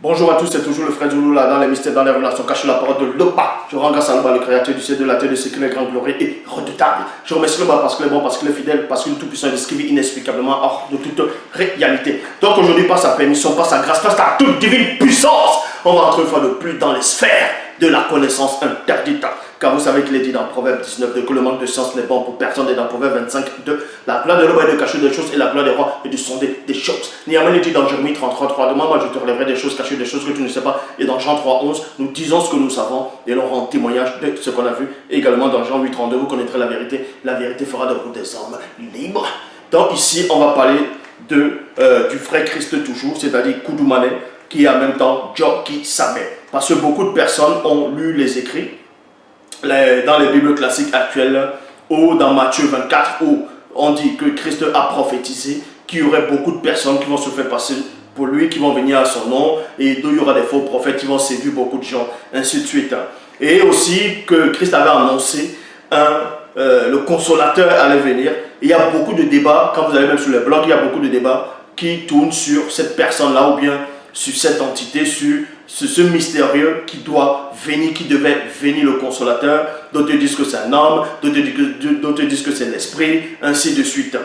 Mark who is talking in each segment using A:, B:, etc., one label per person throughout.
A: Bonjour à tous, c'est toujours le frère Zoulou là dans les mystères, dans les relations cachées, la parole de l'Opa. Je rends grâce à l'Oba, le créateur du ciel, de la terre, de ce qu'il est grand, glorieux et redoutable. Je remercie l'Oba parce qu'il est bon, parce qu'il est fidèle, parce qu'il est tout puissant et descrivé inexplicablement hors de toute réalité. Donc aujourd'hui, par sa permission, par sa grâce, par sa toute divine puissance, on va entrer une fois de plus dans les sphères de la connaissance interdite. Car vous savez qu'il est dit dans Proverbe 19 que le manque de science n'est bon pour personne, et dans Proverbe 25 la gloire de l'homme est de cacher des choses et la gloire des rois est de sonder des choses. Néanmoins, il dit dans Jérémie 33, demande moi je te relèverai des choses cachées, des choses que tu ne sais pas. Et dans Jean 3:11, nous disons ce que nous savons et l'on rend témoignage de ce qu'on a vu. Et également dans Jean 8:32, vous connaîtrez la vérité fera de vous des hommes libres. Donc ici, on va parler du frère Christ toujours, c'est-à-dire Koudoumane, qui est en même temps Djoki Sabé. Parce que beaucoup de personnes ont lu les écrits dans les Bibles classiques actuelles, ou dans Matthieu 24, où on dit que Christ a prophétisé qu'il y aurait beaucoup de personnes qui vont se faire passer pour lui, qui vont venir à son nom, et il y aura des faux prophètes qui vont séduire beaucoup de gens, ainsi de suite. Et aussi que Christ avait annoncé le consolateur allait venir. Il y a beaucoup de débats, quand vous allez même sur les blogs, il y a beaucoup de débats qui tournent sur cette personne-là, ou bien sur cette entité, sur ce mystérieux qui doit venir, qui devait venir, le consolateur. D'autres disent que c'est un homme, d'autres disent que c'est l'esprit, ainsi de suite.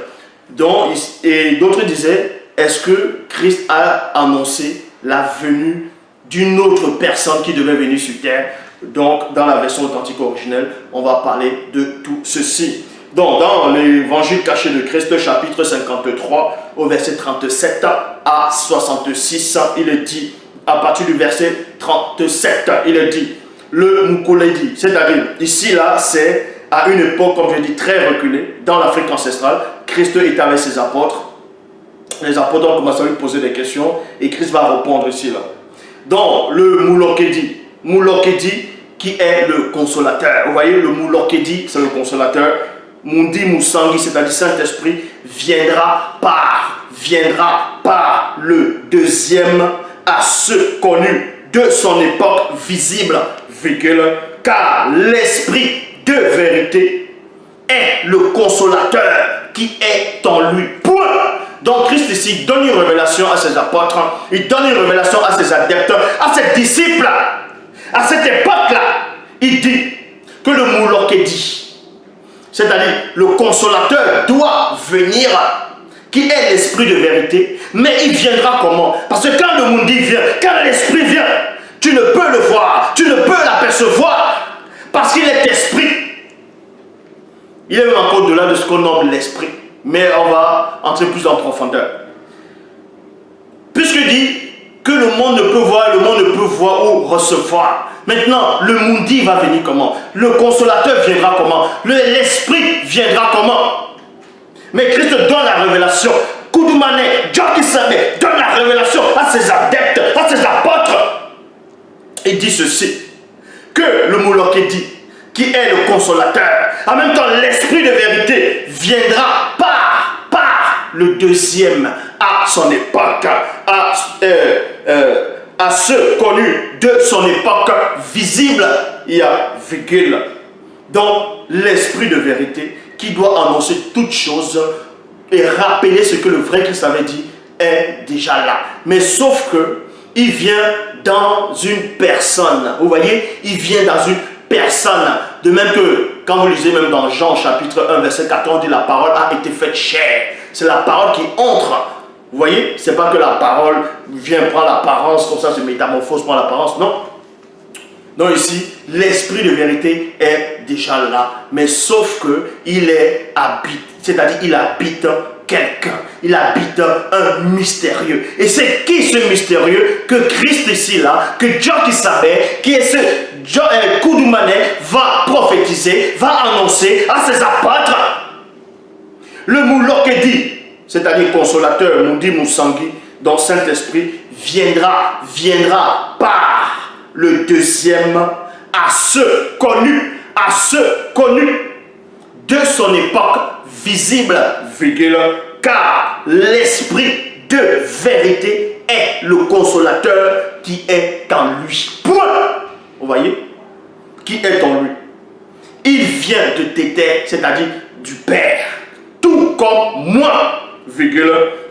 A: Donc, et d'autres disaient, est-ce que Christ a annoncé la venue d'une autre personne qui devait venir sur terre? Donc, dans la version authentique originelle, on va parler de tout ceci. Donc, dans l'évangile caché de Christ, chapitre 53, au verset 37 à 66, il est dit, à partir du verset 37, il est dit, le Moukouledi, c'est-à-dire, ici, là, c'est à une époque, comme je dis, très reculée, dans l'Afrique ancestrale. Christ était avec ses apôtres. Les apôtres ont commencé à lui poser des questions, et Christ va répondre ici, là. Donc, le Moulokedi, qui est le consolateur. Vous voyez, le Moulokedi, c'est le consolateur. Mundi Moussangi, c'est-à-dire Saint-Esprit, viendra par le deuxième à ceux connus de son époque visible, car l'Esprit de vérité est le consolateur qui est en lui. Point. Donc Christ ici donne une révélation à ses apôtres, il donne une révélation à ses adeptes, à ses disciples. À cette époque-là, il dit que le Moulokedi, c'est-à-dire le consolateur, doit venir, qui est l'esprit de vérité. Mais il viendra comment? Parce que quand le Mundi vient, quand l'esprit vient, tu ne peux le voir, tu ne peux l'apercevoir, parce qu'il est esprit. Il est même encore au-delà de ce qu'on nomme l'esprit. Mais on va entrer plus en profondeur. Puisque dit que le monde ne peut voir, le monde ne peut voir ou recevoir. Maintenant, le Mundi va venir comment? Le consolateur viendra comment? L'esprit viendra comment? Mais Christ donne la révélation. Koudoumane, Djoki Sabé donne la révélation à ses adeptes, à ses apôtres. Il dit ceci, que le Moulokedi, qui est le consolateur, en même temps l'esprit de vérité, viendra par le deuxième à son époque, à ceux connus de son époque visible, il y a virgule. Donc l'esprit de vérité qui doit annoncer toutes choses et rappeler ce que le vrai Christ avait dit est déjà là. Mais sauf que il vient dans une personne. Vous voyez, il vient dans une personne. De même que quand vous lisez même dans Jean chapitre 1 verset 14, on dit la parole a été faite chair. C'est la parole qui entre. Vous voyez, c'est pas que la parole vient prendre l'apparence comme ça, se métamorphose, prend l'apparence, non. Donc ici, l'esprit de vérité est déjà là, mais sauf que il est habite, c'est-à-dire il habite quelqu'un, il habite un mystérieux. Et c'est qui ce mystérieux que Christ ici là, que Djoki Sabé, qui est ce Koudoumane, va prophétiser, va annoncer à ses apôtres. Le Moulokedi, c'est-à-dire consolateur, Mundi Moussangi, dont Saint-Esprit viendra par le deuxième à ceux connus de son époque visible, car l'esprit de vérité est le consolateur qui est en lui. Point. Vous voyez? Qui est en lui. Il vient de Téter, c'est-à-dire du Père, tout comme moi,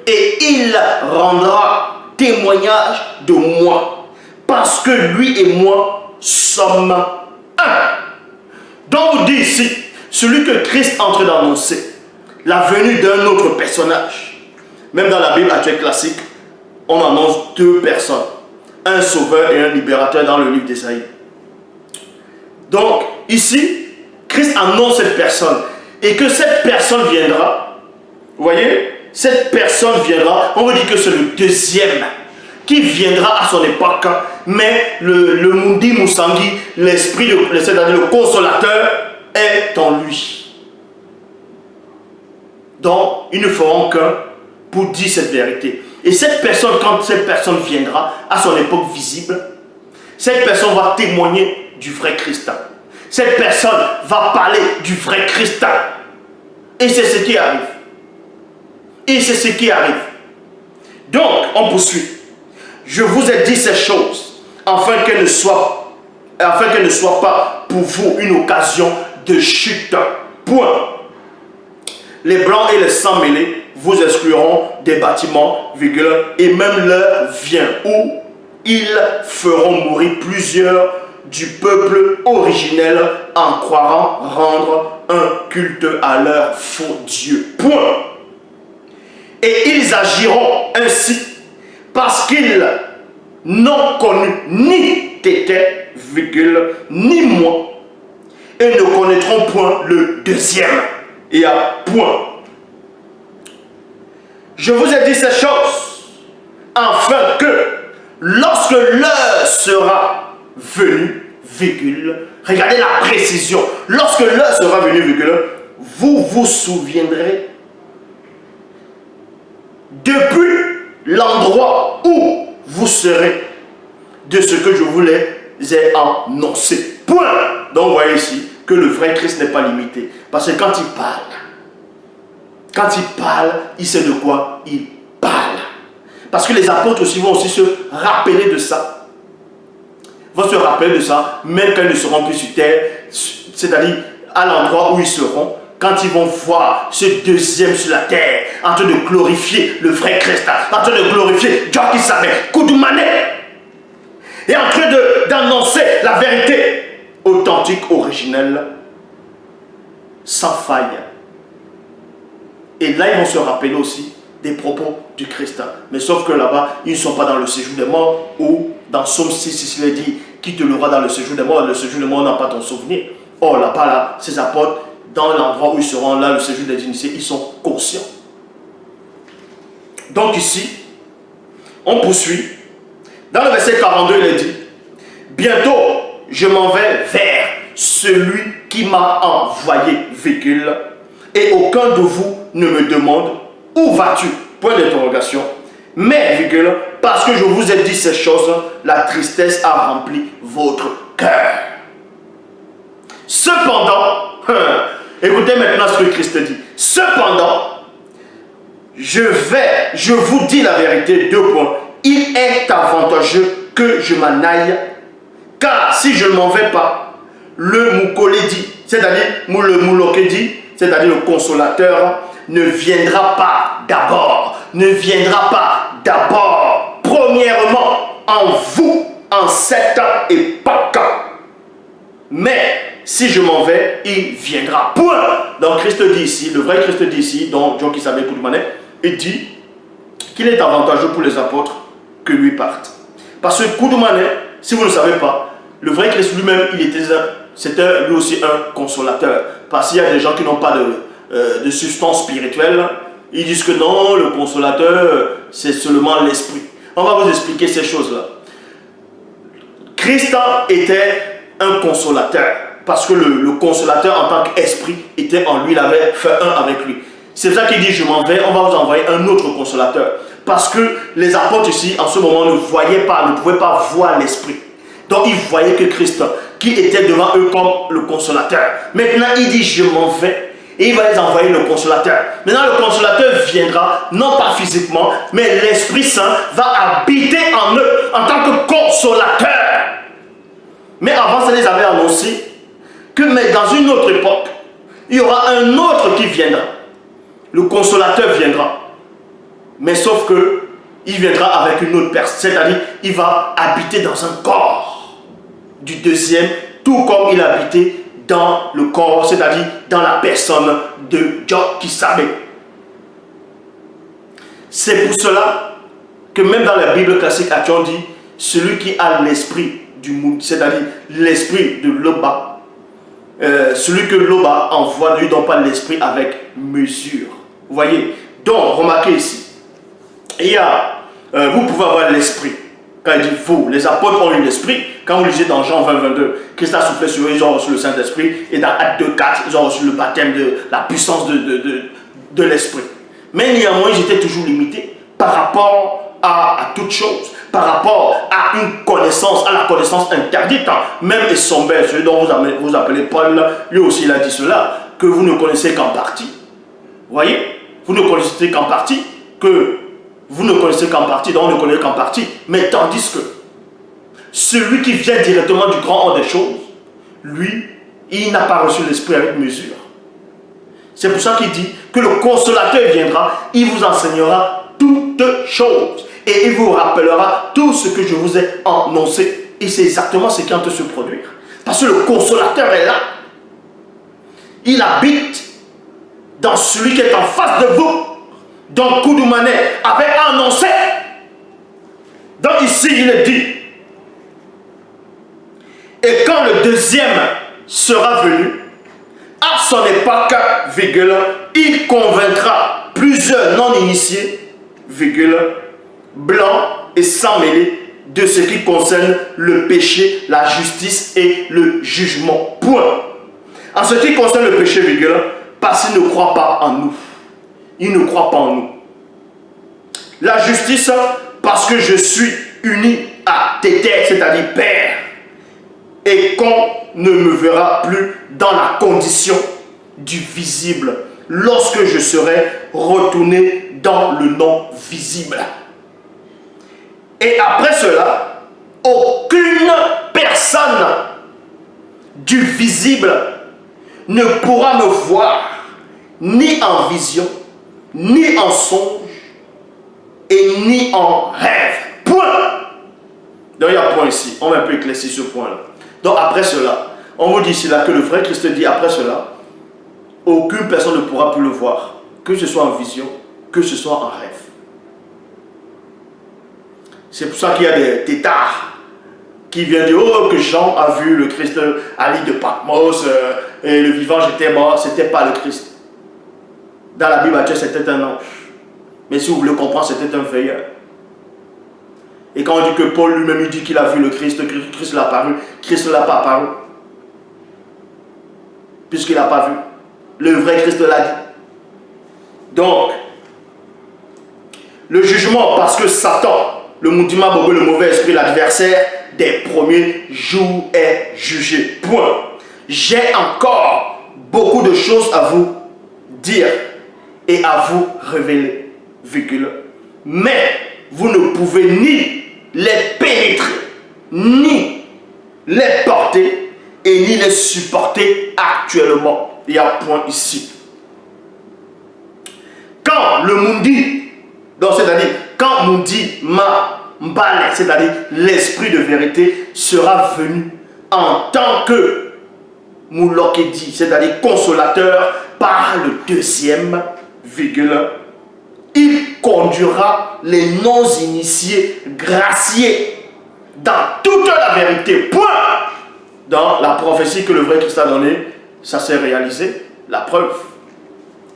A: et il rendra témoignage de moi. parce que lui et moi sommes un. Donc vous dit ici, celui que Christ entre d'annoncer, la venue d'un autre personnage. Même dans la Bible actuelle classique, on annonce deux personnes, un sauveur et un libérateur dans le livre d'Ésaïe. Donc ici, Christ annonce cette personne et que cette personne viendra. Vous voyez, cette personne viendra, on veut dire que c'est le deuxième qui viendra à son époque, mais le Mundi Musangi, l'esprit, c'est-à-dire le consolateur, est en lui. Donc, ils ne feront qu'un pour dire cette vérité. Et cette personne, quand cette personne viendra à son époque visible, cette personne va témoigner du vrai Christ. Cette personne va parler du vrai Christ. Et c'est ce qui arrive. Et c'est ce qui arrive. Donc, on poursuit. Je vous ai dit ces choses afin qu'elles ne soient pas pour vous une occasion de chute. Point. Les blancs et les sans mêlés vous excluront des bâtiments, virgule, et même l'heure vient où ils feront mourir plusieurs du peuple originel en croyant rendre un culte à leur faux Dieu. Point. Et ils agiront ainsi parce qu'ils n'ont connu ni Tété, virgule, ni moi, et ne connaîtront point le deuxième. Et à point. Je vous ai dit ces choses afin que lorsque l'heure sera venue, virgule, regardez la précision, lorsque l'heure sera venue, virgule, vous vous souviendrez depuis l'endroit où vous serez de ce que je vous ai annoncé. Point. Donc vous voyez ici que le vrai Christ n'est pas limité. Parce que quand il parle, il sait de quoi il parle. Parce que les apôtres aussi vont aussi se rappeler de ça. Vont se rappeler de ça, même quand ils ne seront plus sur terre, c'est-à-dire à l'endroit où ils seront, quand ils vont voir ce deuxième sur la terre, en train de glorifier le vrai Christ, en train de glorifier Dieu qui s'appelle Koudoumane, et en train d'annoncer la vérité authentique, originelle, sans faille. Et là, ils vont se rappeler aussi des propos du Christ. Mais sauf que là-bas, ils ne sont pas dans le séjour des morts, ou dans Somme 6, il est dit, qui te l'aura dans le séjour des morts. Le séjour des morts n'a pas ton souvenir. Or, là-bas, là, ces apôtres, dans l'endroit où ils seront là, le séjour des initiés, ils sont conscients. Donc ici, on poursuit. Dans le verset 42, il est dit, bientôt, je m'en vais vers celui qui m'a envoyé, virgule, et aucun de vous ne me demande, où vas-tu? Point d'interrogation. Mais, virgule, parce que je vous ai dit ces choses, la tristesse a rempli votre cœur. Cependant, écoutez maintenant ce que Christ dit. Cependant, je vous dis la vérité, deux points. Il est avantageux que je m'en aille, car si je ne m'en vais pas, le Moukoledi, c'est-à-dire le Moulokedi, c'est-à-dire le consolateur, ne viendra pas d'abord. Ne viendra pas d'abord. Premièrement, en vous, en cette époque. Mais si je m'en vais, il viendra. Point. Donc Christ dit ici, le vrai Christ dit ici, donc Dieu qui s'appelle Koudoumane, il dit qu'il est avantageux pour les apôtres que lui partent. Parce que Koudoumane, si vous ne le savez pas, le vrai Christ lui-même, c'était lui aussi un consolateur. Parce qu'il y a des gens qui n'ont pas de substance spirituelle. Ils disent que non, le consolateur, c'est seulement l'esprit. On va vous expliquer ces choses-là. Christ était un consolateur. Parce que le consolateur en tant qu'esprit était en lui, il avait fait un avec lui. C'est ça qu'il dit, je m'en vais, on va vous envoyer un autre consolateur. Parce que les apôtres ici, en ce moment, ne voyaient pas, ne pouvaient pas voir l'esprit. Donc ils voyaient que Christ, qui était devant eux comme le consolateur. Maintenant, il dit, je m'en vais. Et il va les envoyer le consolateur. Maintenant, le consolateur viendra, non pas physiquement, mais l'Esprit Saint va habiter en eux en tant que consolateur. Mais avant, ça les avait annoncé que mais dans une autre époque, il y aura un autre qui viendra. Le consolateur viendra. Mais sauf que il viendra avec une autre personne, c'est-à-dire il va habiter dans un corps du deuxième, tout comme il habitait dans le corps, c'est-à-dire dans la personne de Job Kissabe. C'est pour cela que même dans la Bible classique, on dit celui qui a l'esprit du monde, c'est-à-dire l'esprit de Loba, celui que Loba envoie, ne lui donne pas l'esprit avec mesure. Vous voyez? Donc, remarquez ici, il y a, vous pouvez avoir l'esprit. Quand il dit vous, les apôtres ont eu l'esprit. Quand vous lisez dans Jean 20, 22, Christ a soufflé sur eux, ils ont reçu le Saint-Esprit. Et dans Actes 2, 4, ils ont reçu le baptême de la puissance de l'esprit. Mais néanmoins, ils étaient toujours limités par rapport à toute chose, par rapport à une connaissance, à la connaissance interdite. Même Essombert, celui dont vous appelez Paul, lui aussi il a dit cela, que vous ne connaissez qu'en partie. Vous voyez? Vous ne connaissez qu'en partie, donc on ne connaît qu'en partie. Mais tandis que celui qui vient directement du grand ordre des choses, lui, il n'a pas reçu l'esprit avec mesure. C'est pour ça qu'il dit que le consolateur viendra, il vous enseignera toutes choses et il vous rappellera tout ce que je vous ai annoncé. Et c'est exactement ce qui est en train de se produire. Parce que le consolateur est là. Il habite dans celui qui est en face de vous. Donc Koudoumane avait annoncé. Donc ici il est dit. Et quand le deuxième sera venu, à son époque, virgule, il convaincra plusieurs non-initiés, virgule, blancs et sans mêler, de ce qui concerne le péché, la justice et le jugement. Point. En ce qui concerne le péché, virgule, parce qu'il ne croit pas en nous. Il ne croit pas en nous. La justice, parce que je suis uni à Tété, c'est-à-dire Père, et qu'on ne me verra plus dans la condition du visible, lorsque je serai retourné dans le non visible. Et après cela, aucune personne du visible ne pourra me voir, ni en vision, ni en songe, et ni en rêve. Point. Donc il y a un point ici. On va un peu éclaircir ce point-là. Donc après cela, on vous dit ici là que le vrai Christ dit après cela, aucune personne ne pourra plus le voir, que ce soit en vision, que ce soit en rêve. C'est pour ça qu'il y a des tétards qui viennent dire oh, que Jean a vu le Christ à l'île de Patmos et le vivant j'étais mort, c'était pas le Christ. Dans la Bible, c'était un ange. Mais si vous voulez comprendre, c'était un veilleur. Et quand on dit que Paul lui-même dit qu'il a vu le Christ, Christ l'a apparu, Christ ne l'a pas apparu. Puisqu'il n'a pas vu. Le vrai Christ l'a dit. Donc, le jugement, parce que Satan, le Moudima Bobo, le mauvais esprit, l'adversaire des premiers jours est jugé. Point. J'ai encore beaucoup de choses à vous dire et à vous révéler. Virgule. Mais vous ne pouvez ni les pénétrer, ni les porter et ni les supporter actuellement. Il y a un point ici. Quand le Mundi, donc c'est-à-dire quand Mundi Mbale, c'est-à-dire l'esprit de vérité, sera venu en tant que Moulokedi, c'est-à-dire consolateur, par le deuxième, virgule, il conduira les non-initiés graciés dans toute la vérité. Point. Dans la prophétie que le vrai Christ a donnée, ça s'est réalisé. La preuve.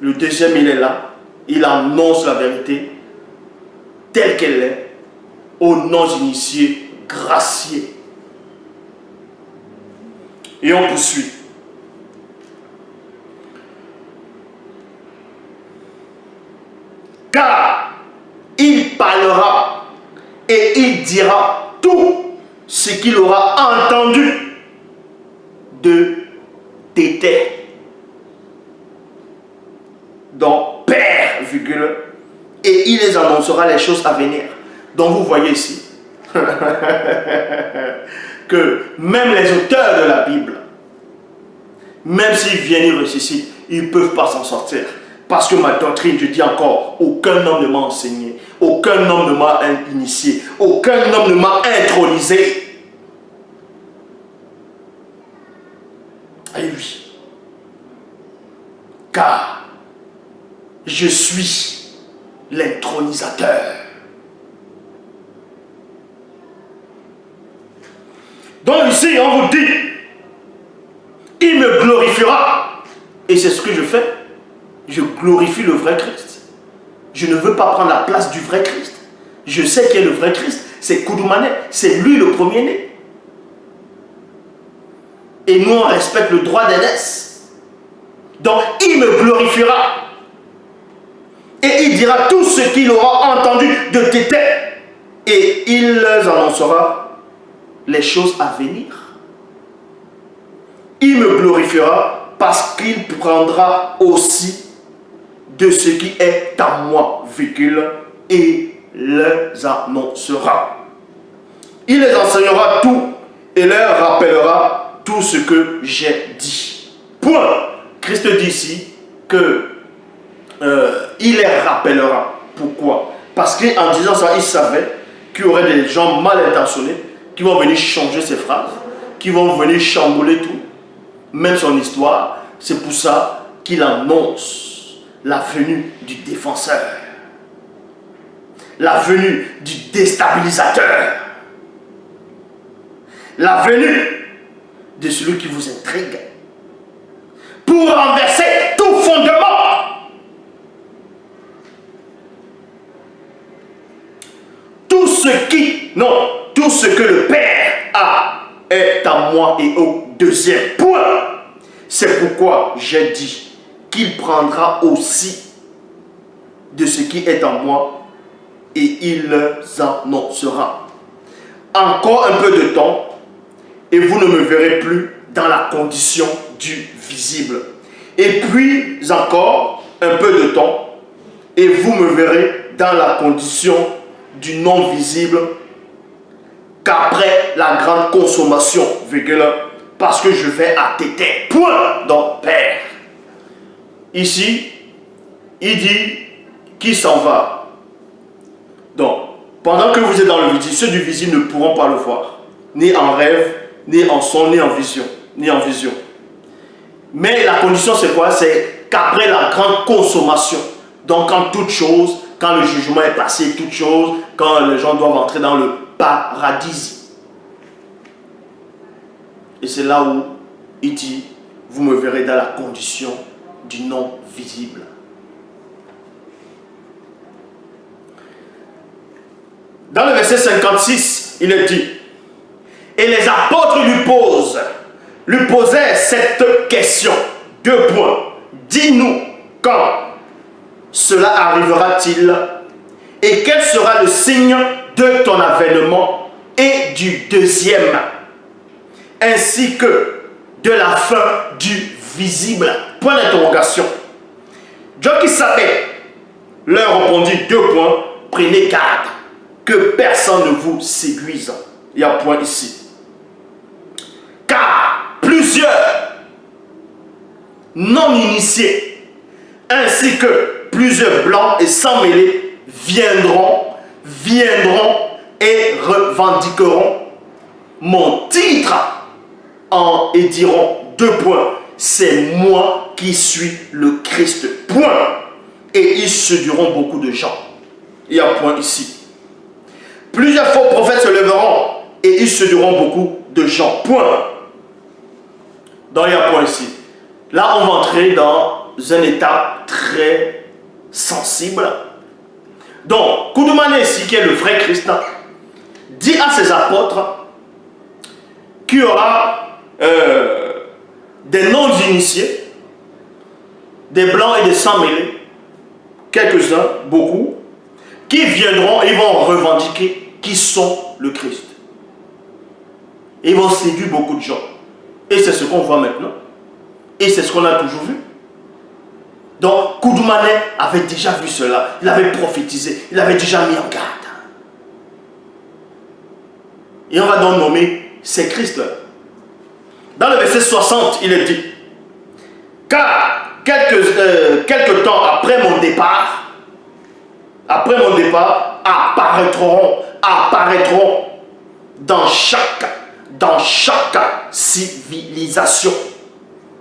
A: Le deuxième, il est là. Il annonce la vérité telle qu'elle est aux non-initiés graciés. Et on poursuit. Car il parlera et il dira tout ce qu'il aura entendu de Tété. Donc, Père, virgule, et il les annoncera les choses à venir. Donc, vous voyez ici que même les auteurs de la Bible, même s'ils viennent ici, ils ne peuvent pas s'en sortir. Parce que ma doctrine, je dis encore, aucun homme ne m'a enseigné, aucun homme ne m'a initié, aucun homme ne m'a intronisé. Et oui. Car je suis l'intronisateur. Donc ici, on vous dit, il me glorifiera. Et c'est ce que je fais. Je glorifie le vrai Christ. Je ne veux pas prendre la place du vrai Christ. Je sais qui est le vrai Christ. C'est Koudoumane. C'est lui le premier-né. Et nous, on respecte le droit d'aînesse. Donc, il me glorifiera. Et il dira tout ce qu'il aura entendu de tes têtes. Et il leur annoncera les choses à venir. Il me glorifiera parce qu'il prendra aussi de ce qui est à moi, et les annoncera. Il les enseignera tout et leur rappellera tout ce que j'ai dit. Point. Christ dit ici que il les rappellera. Pourquoi? Parce qu'en disant ça, il savait qu'il y aurait des gens mal intentionnés qui vont venir changer ses phrases, qui vont venir chambouler tout, même son histoire. C'est pour ça qu'il annonce la venue du défenseur, la venue du déstabilisateur, la venue de celui qui vous intrigue, pour renverser tout fondement. Tout ce que le Père a est à moi et au deuxième point. C'est pourquoi j'ai dit qu'il prendra aussi de ce qui est en moi et il annoncera. Encore un peu de temps et vous ne me verrez plus dans la condition du visible. Et puis encore un peu de temps et vous me verrez dans la condition du non visible qu'après la grande consommation, parce que je vais à téter. Point. Donc, Père. Ici, il dit qu'il s'en va. Donc, pendant que vous êtes dans le visible, ceux du visible ne pourront pas le voir. Ni en rêve, ni en son, ni en vision. Mais la condition, c'est quoi? C'est qu'après la grande consommation, donc quand toute chose, quand le jugement est passé, toute chose, quand les gens doivent entrer dans le paradis. Et c'est là où il dit, vous me verrez dans la condition du non visible. Dans le verset 56, il est dit, et les apôtres lui posaient cette question, 2 points. Dis-nous quand cela arrivera-t-il et quel sera le signe de ton avènement et du deuxième, ainsi que de la fin du visible. Point d'interrogation. Dieu qui savait leur répondit 2 points. Prenez garde que personne ne vous séduise. Il y a un point ici. Car plusieurs non initiés ainsi que plusieurs blancs et sans mêlés viendront et revendiqueront mon titre et diront 2 points. C'est moi qui suis le Christ. Point. Et ils séduiront beaucoup de gens. Il y a un point ici. Plusieurs faux prophètes se lèveront et ils séduiront beaucoup de gens. Point. Donc il y a un point ici. Là, on va entrer dans un état très sensible. Donc, Koudoumane ici, qui est le vrai Christ, dit à ses apôtres qu'il y aura des non-initiés, des blancs et des sans-mêlés, quelques-uns, beaucoup, qui viendront et ils vont revendiquer qui sont le Christ. Et ils vont séduire beaucoup de gens. Et c'est ce qu'on voit maintenant. Et c'est ce qu'on a toujours vu. Donc, Koudoumane avait déjà vu cela. Il avait prophétisé. Il avait déjà mis en garde. Et on va donc nommer ces Christ-là. Dans le verset 60, il est dit, car quelques temps après mon départ, apparaîtront dans chaque civilisation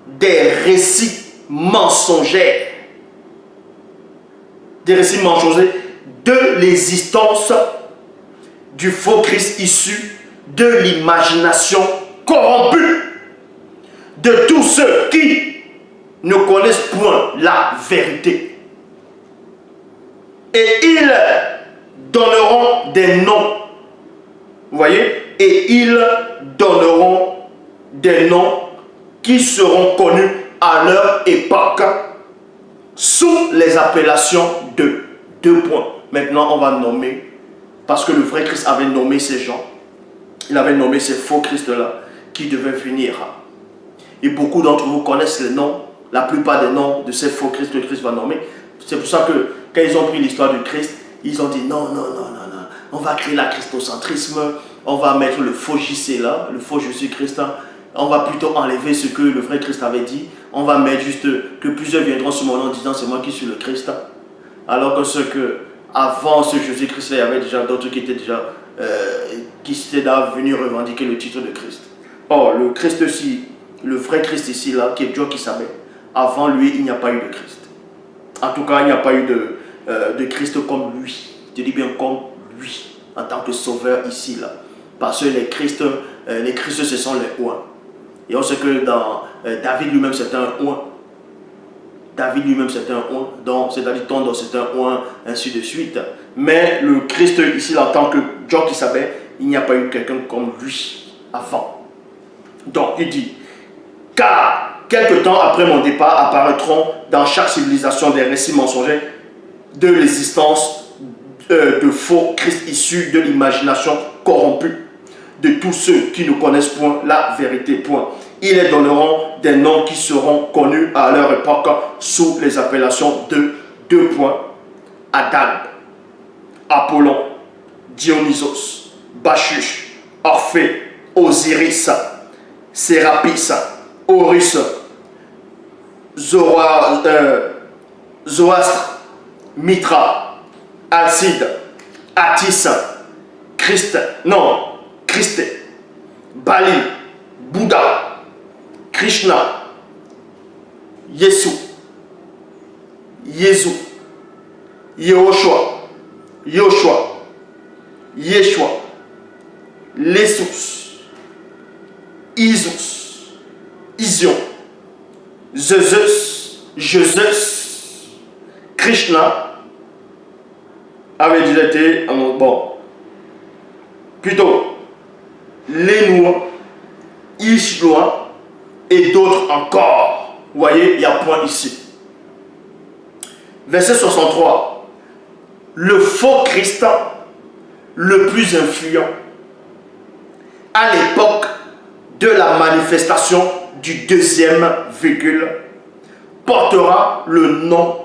A: des récits mensongers de l'existence du faux Christ issu de l'imagination corrompue de tous ceux qui ne connaissent point la vérité. Et ils donneront des noms. Vous voyez? Et ils donneront des noms qui seront connus à leur époque sous les appellations de deux points. Maintenant, on va nommer, parce que le vrai Christ avait nommé ces gens, il avait nommé ces faux Christ-là qui devaient venir. Et beaucoup d'entre vous connaissent les noms, la plupart des noms de ces faux Christ que Christ va nommer. C'est pour ça que quand ils ont pris l'histoire du Christ, ils ont dit non, on va créer la christocentrisme, on va mettre le faux JC là, le faux Jésus-Christ, on va plutôt enlever ce que le vrai Christ avait dit, on va mettre juste que plusieurs viendront sur mon nom en disant c'est moi qui suis le Christ. Alors que avant ce Jésus-Christ, il y avait déjà d'autres qui étaient déjà venus revendiquer le titre de Christ. Or, le Christ aussi, le vrai Christ ici, là, qui est Dieu qui savait, avant lui, il n'y a pas eu de Christ. En tout cas, il n'y a pas eu de Christ comme lui. Je dis bien comme lui, en tant que sauveur ici, là. Parce que les Christ, ce sont les oins. Et on sait que dans David lui-même, c'est un oin. David lui-même, c'est un oin. Donc, c'est-à-dire Tondor, c'est un oin, ainsi de suite. Mais le Christ ici, là, en tant que Dieu qui savait, il n'y a pas eu quelqu'un comme lui avant. Donc, il dit, car quelque temps après mon départ apparaîtront dans chaque civilisation des récits mensongers de l'existence de faux Christ issus de l'imagination corrompue de tous ceux qui ne connaissent point la vérité. Point. Ils les donneront des noms qui seront connus à leur époque sous les appellations de deux points. Adam, Apollon, Dionysos, Bacchus, Orphée, Osiris, Sérapis, Horus, Zoroastre, Mitra, Alcide, Attis, Christ, Bali, Bouddha, Krishna, Yesu, Yehoshua, Yeshua, Lesus, Isus, Ision, Jesus, Krishna avait déjà été plutôt Lénoua, Ishloa et d'autres encore. Vous voyez, il y a point ici. Verset 63. Le faux Christ le plus influent à l'époque de la manifestation du deuxième virgule portera le nom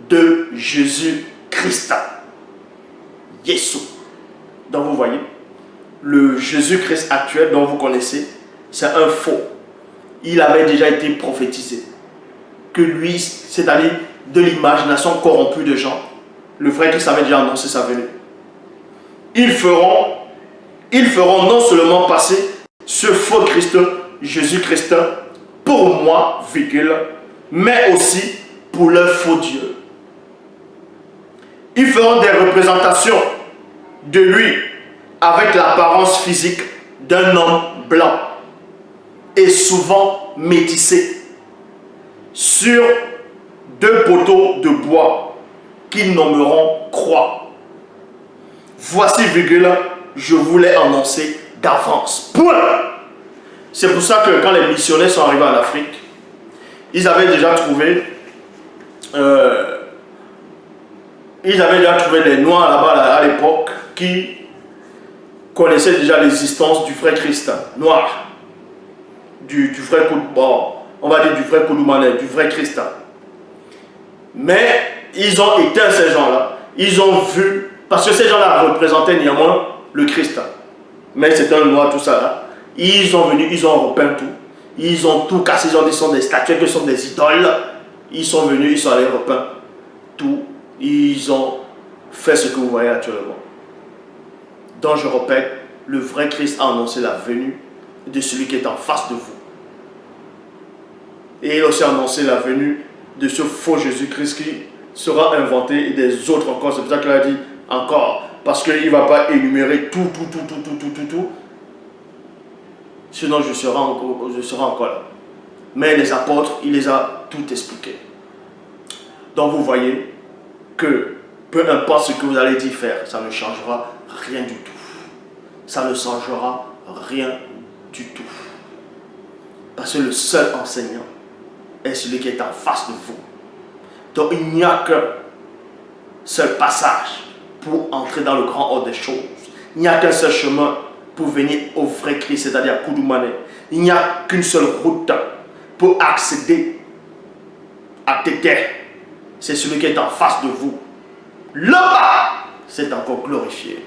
A: de Jésus-Christ. Yesu. Donc vous voyez, le Jésus-Christ actuel dont vous connaissez, c'est un faux. Il avait déjà été prophétisé que lui, c'est-à-dire de l'imagination corrompue de gens, le vrai Christ avait déjà annoncé sa venue. Ils feront non seulement passer ce faux Christ, Jésus-Christ, pour moi, mais aussi pour leur faux Dieu. Ils feront des représentations de lui avec l'apparence physique d'un homme blanc et souvent métissé sur deux poteaux de bois qu'ils nommeront croix. Voici, je vous l'ai annoncé d'avance. Point. C'est pour ça que quand les missionnaires sont arrivés en Afrique, ils avaient déjà trouvé des Noirs là-bas à l'époque qui connaissaient déjà l'existence du vrai Christ noir, du vrai on va dire du vrai Koudoumane, du vrai Christ. Mais ils ont éteint ces gens-là. Ils ont vu, parce que ces gens-là représentaient néanmoins le Christ. Mais c'est un noir, tout ça là. Ils sont venus, ils ont repeint tout. Ils ont tout cassé, ils ont dit que ce sont des statues, que ce sont des idoles. Ils sont venus, ils sont allés repeindre tout. Ils ont fait ce que vous voyez actuellement. Donc je répète, le vrai Christ a annoncé la venue de celui qui est en face de vous. Et il a aussi annoncé la venue de ce faux Jésus-Christ qui sera inventé et des autres encore. C'est pour ça qu'il a dit encore. Parce qu'il ne va pas énumérer tout. Sinon je serai encore là. Mais les apôtres, il les a tout expliqué. Donc vous voyez que peu importe ce que vous allez dire faire, ça ne changera rien du tout. Ça ne changera rien du tout. Parce que le seul enseignant est celui qui est en face de vous. Donc il n'y a qu'un seul passage pour entrer dans le grand ordre des choses. Il n'y a qu'un seul chemin pour venir au vrai Christ, c'est-à-dire Koudoumane. Il n'y a qu'une seule route pour accéder à Téter. C'est celui qui est en face de vous. Là-bas, c'est encore glorifié.